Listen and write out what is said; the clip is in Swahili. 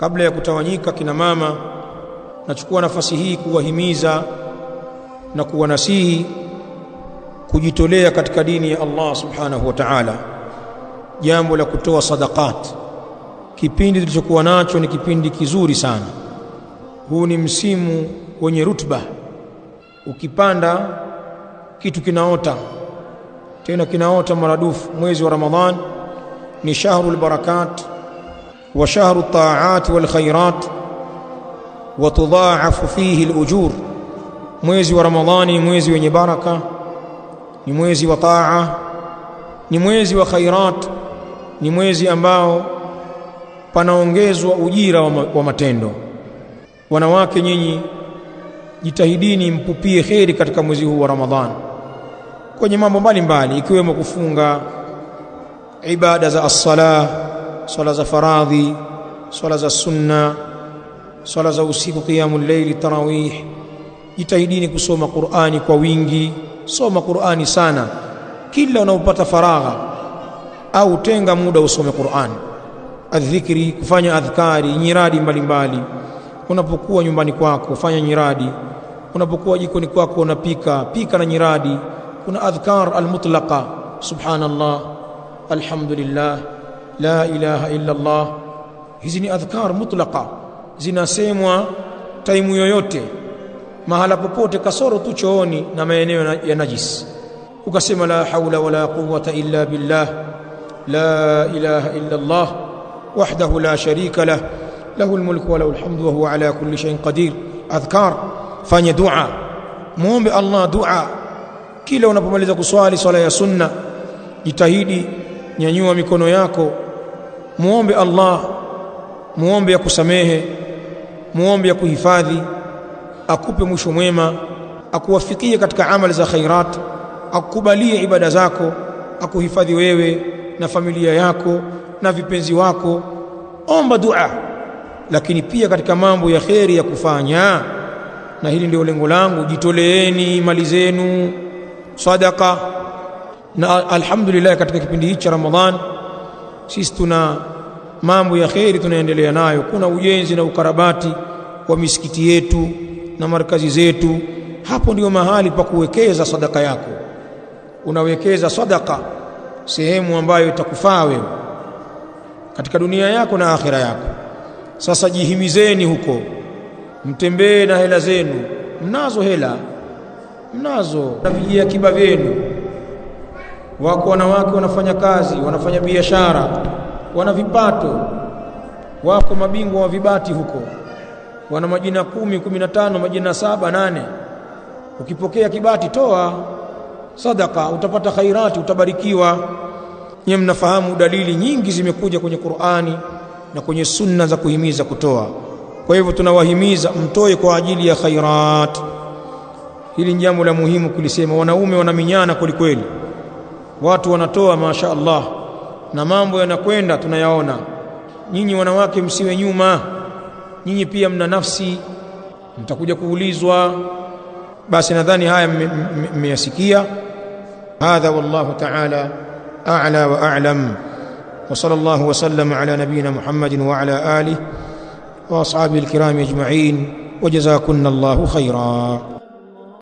Kabla ya kutawanyika kina mama, nachukua nafasi hii kuwahimiza na kuwanasihi kujitolea katika dini ya Allah subhanahu wa ta'ala, jambo la kutoa sadaqat. Kipindi tulichokuwa nacho ni kipindi kizuri sana. Huu ni msimu wenye rutba, ukipanda kitu kinaota, tena kinaota maradufu. Mwezi wa Ramadhan ni shahrul barakat wa shahru taat wal khairat wa tudha'afu fihi al-ujur. Mwezi wa Ramadhani mwezi wenye baraka, ni mwezi wa taa, ni mwezi wa khairat, ni mwezi ambao panaongezwa ujira wa matendo. Wanawake nyinyi, jitahidini mpupie kheri katika mwezi huu wa Ramadhani kwenye mambo mbalimbali, ikiwemo kufunga, ibada za as-sala, swala za faradhi, swala za sunna, swala za usiku, qiyamul layli, tarawih. Jitahidini kusoma Qur'ani kwa wingi, soma Qur'ani sana. Kila unapopata faragha au tenga muda usome Qur'ani. Adhikri, kufanya adhkari, nyiradi mbalimbali. Unapokuwa nyumbani kwako fanya nyiradi, unapokuwa jikoni kwako unapika, pika na nyiradi. Kuna adhkar almutlaqa, subhanallah, alhamdulillah, la ilaha illa Allah. Hizi ni adhkar mutlaqa, zinasemwa taimu yoyote, mahala popote, kasoro tu chooni na maeneo ya najis. Ukasema la haula wala quwwata illa billah, la ilaha illa Allah wahdahu la sharika lah, lahu almulku wa lahu alhamdu wa huwa ala kulli shay'in qadir. Adhkar, fanya dua, muombe Allah dua kila unapomaliza kuswali swala ya sunna. Jitahidi, nyanyua mikono yako, muombe Allah, muombe akusamehe, muombe akuhifadhi, akupe mwisho mwema, akuwafikie katika amali za khairat, akukubalie ibada zako, akuhifadhi wewe na familia yako na vipenzi wako. Omba dua, lakini pia katika mambo ya kheri ya kufanya, na hili ndio lengo langu. Jitoleeni mali zenu, sadaqa. Na alhamdulillah, katika kipindi hiki cha Ramadhan sisi tuna mambo ya kheri tunaendelea nayo. Kuna ujenzi na ukarabati wa misikiti yetu na markazi zetu. Hapo ndio mahali pa kuwekeza sadaka yako. Unawekeza sadaka sehemu ambayo itakufaa wewe katika dunia yako na akhira yako. Sasa jihimizeni huko, mtembee na hela zenu. Mnazo hela, mnazo na vijia kiba vyenu. Wako wanawake wanafanya kazi, wanafanya biashara, wana vipato. Wako mabingwa wa vibati huko, wana majina 10, 15, majina 7, 8. Ukipokea kibati, toa sadaka, utapata khairati, utabarikiwa. Nyie mnafahamu dalili nyingi zimekuja kwenye Qur'ani na kwenye sunna za kuhimiza kutoa. Kwa hivyo tunawahimiza mtoe kwa ajili ya khairat. Hili ni jambo la muhimu kulisema. Wanaume wanaminyana kwelikweli, watu wanatoa masha Allah na mambo yanakwenda, tunayaona. Nyinyi wanawake msiwe nyuma, nyinyi pia mna nafsi, mtakuja kuulizwa. Basi nadhani haya mmeyasikia. Hadha wallahu ta'ala a'la wa a'lam, wa sallallahu wa sallam ala nabiyyina Muhammadin wa ala alihi wa ashabihi alkiram ajma'in, wa jazakunallahu khairan.